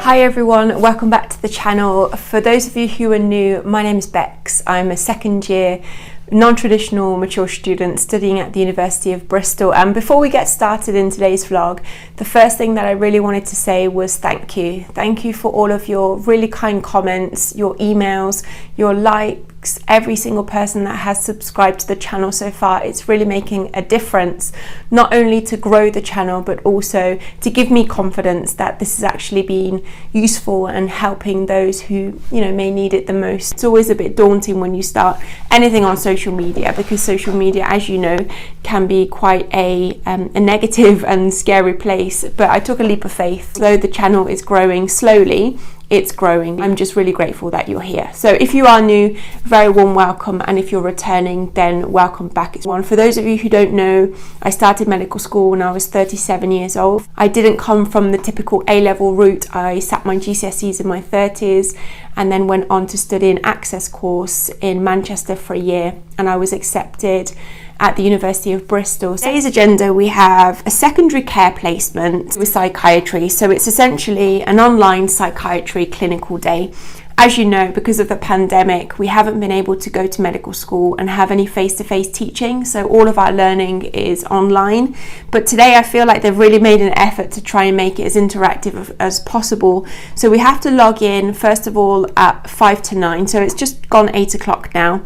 Hi everyone, welcome back to the channel. For those of you who are new, my name is Becs. I'm a second year non-traditional mature student studying at the University of Bristol, and before we get started in today's vlog, the first thing that I really wanted to say was thank you. Thank you for all of your really kind comments, your emails, your likes, every single person that has subscribed to the channel so far. It's really making a difference, not only to grow the channel but also to give me confidence that this has actually been useful and helping those who may need it the most. It's always a bit daunting when you start anything on social media, because social media, as you know, can be quite a negative and scary place, but I took a leap of faith. Though the channel is growing slowly, it's growing. I'm just really grateful that you're here. So if you are new, very warm welcome, and if you're returning, then welcome back. For those of you who don't know, I started medical school when I was 37 years old. I didn't come from the typical A-level route. I sat my GCSEs in my 30s and then went on to study an access course in Manchester for a year, and I was accepted at the University of Bristol. Today's agenda, we have a secondary care placement with psychiatry. So it's essentially an online psychiatry clinical day. As you know, because of the pandemic, we haven't been able to go to medical school and have any face-to-face teaching. So all of our learning is online. But today I feel like they've really made an effort to try and make it as interactive as possible. So we have to log in, first of all, at 5 to 9. So it's just gone 8 o'clock now,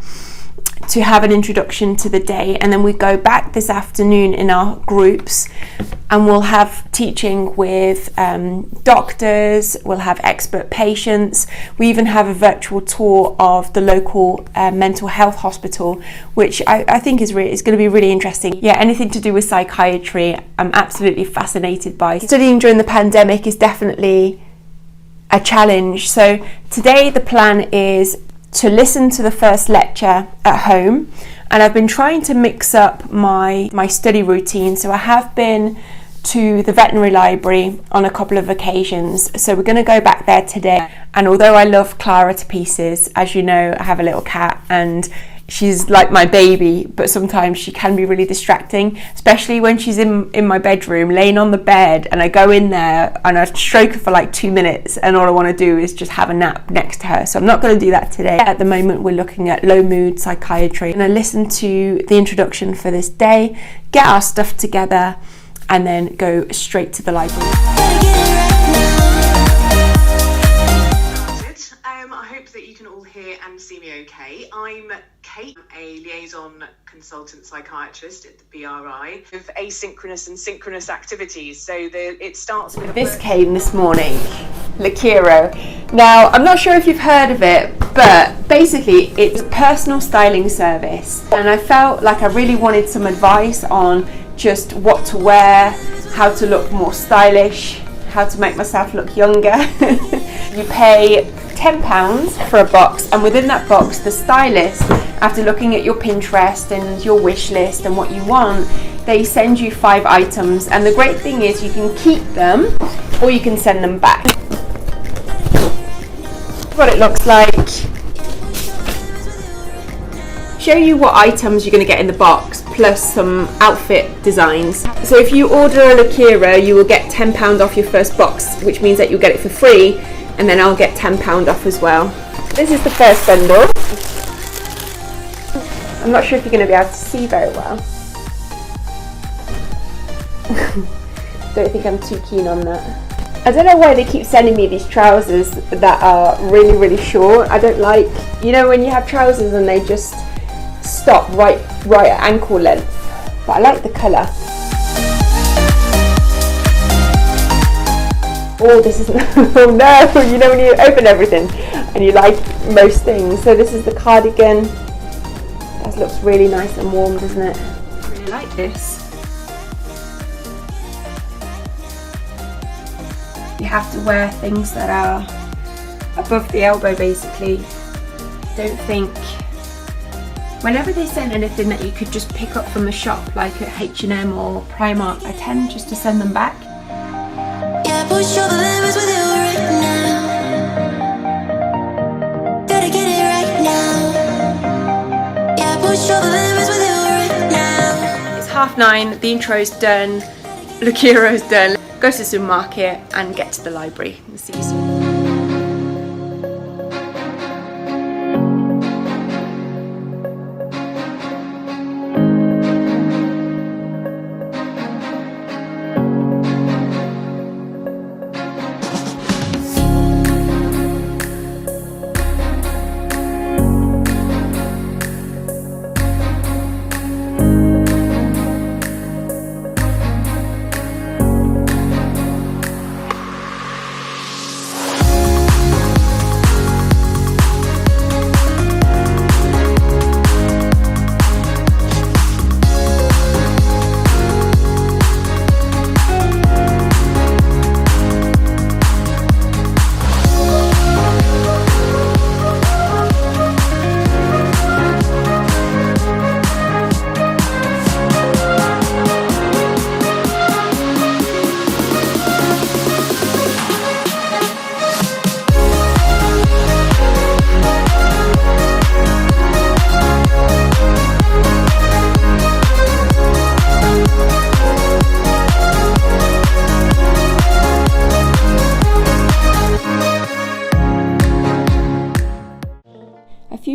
to have an introduction to the day, and then we go back this afternoon in our groups and we'll have teaching with doctors, we'll have expert patients, we even have a virtual tour of the local mental health hospital, which I think is going to be really interesting. Yeah, anything to do with psychiatry I'm absolutely fascinated by. Studying during the pandemic is definitely a challenge, so today the plan is to listen to the first lecture at home, and I've been trying to mix up my study routine. So I have been to the veterinary library on a couple of occasions, so we're going to go back there today. And although I love Clara to pieces, as you know, I have a little cat and she's like my baby, but sometimes she can be really distracting, especially when she's in my bedroom laying on the bed and I go in there and I stroke her for like 2 minutes and all I want to do is just have a nap next to her. So I'm not going to do that today. At the moment we're looking at low mood psychiatry, and I listen to the introduction for this day, get our stuff together and then go straight to the library. I hope that you can all hear and see me okay. I'm Kate, a liaison consultant psychiatrist at the BRI with asynchronous and synchronous activities. So it starts with this came this morning, Lakiro. Now, I'm not sure if you've heard of it, but basically it's a personal styling service, and I felt like I really wanted some advice on just what to wear, how to look more stylish, how to make myself look younger. You pay £10 for a box, and within that box the stylist, after looking at your Pinterest and your wish list and what you want, they send you 5 items, and the great thing is you can keep them or you can send them back. What it looks like. Show you what items you're going to get in the box, plus some outfit designs. So if you order a Lakira, you will get £10 off your first box, which means that you'll get it for free, and then I'll get £10 off as well. This is the first bundle. I'm not sure if you're going to be able to see very well. Don't think I'm too keen on that. I don't know why they keep sending me these trousers that are really, really short. I don't like, when you have trousers and they just stop right at ankle length, but I like the colour. Oh, this is oh no, when you open everything and you like most things. So this is the cardigan. That looks really nice and warm, doesn't it? I really like this. You have to wear things that are above the elbow, basically. Don't think, whenever they send anything that you could just pick up from the shop, like at H&M or Primark, I tend just to send them back. Yeah, push all the limits with you right now. Gotta get it right now. Yeah, push all the limits with you right now. It's 9:30, the intro's done, Lakiro's done. go to the supermarket and get to the library. See you soon.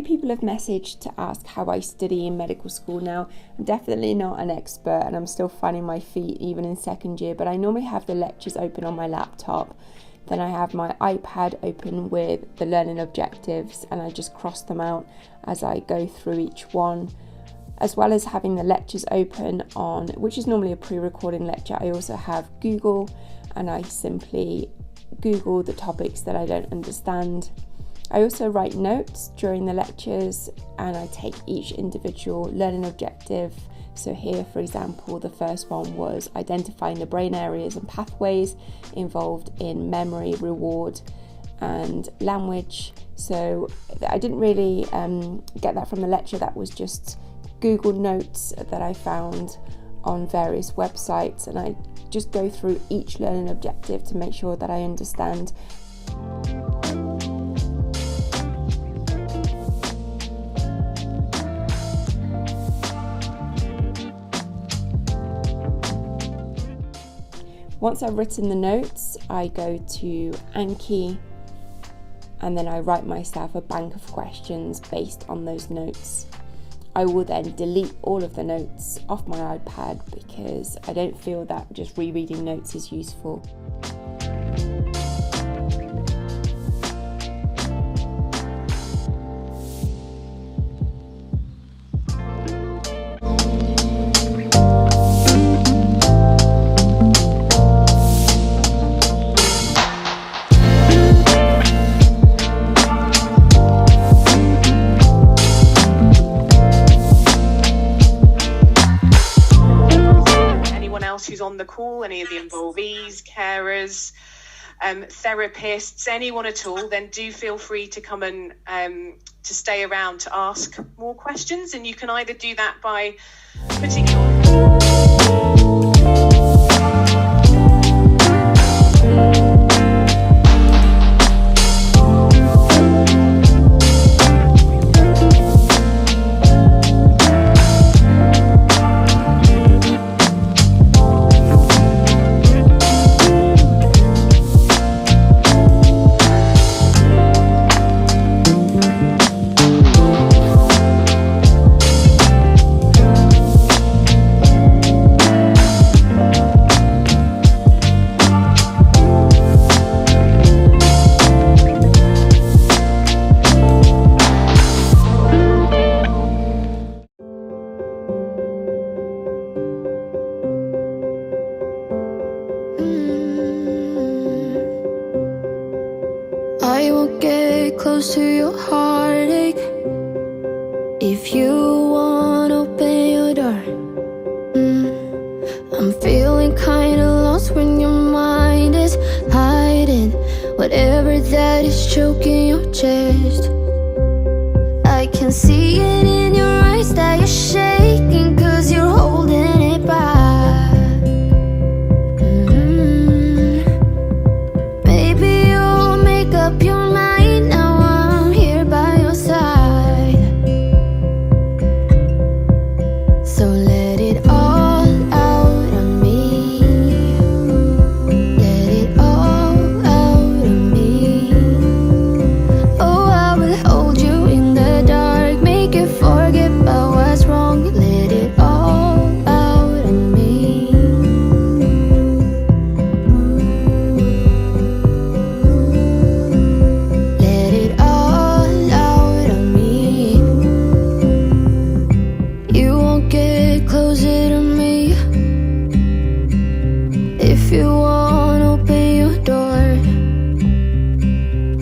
People have messaged to ask how I study in medical school. Now, I'm definitely not an expert and I'm still finding my feet even in second year, but I normally have the lectures open on my laptop. Then I have my iPad open with the learning objectives and I just cross them out as I go through each one. As well as having the lectures open on, which is normally a pre-recording lecture, I also have Google and I simply Google the topics that I don't understand. I also write notes during the lectures and I take each individual learning objective. So here, for example, the first one was identifying the brain areas and pathways involved in memory, reward and language. So I didn't really get that from the lecture. That was just Google notes that I found on various websites, and I just go through each learning objective to make sure that I understand. Once I've written the notes, I go to Anki and then I write myself a bank of questions based on those notes. I will then delete all of the notes off my iPad because I don't feel that just rereading notes is useful. Who's on the call, any of the involvees, carers, therapists, anyone at all, then do feel free to come and to stay around to ask more questions. And you can either do that by putting your I won't get close to your heartache. If you won't open your door, I'm feeling kinda lost when your mind is hiding whatever that is choking your chest. I can see it in your eyes that you're shaking, 'cause you're holding it back. Maybe you'll make up your mind, now I'm here by your side. So let it all out on me.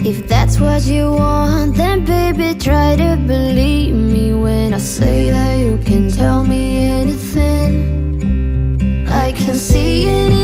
If that's what you want, then baby try to believe me when I say that you can tell me anything. I can see it in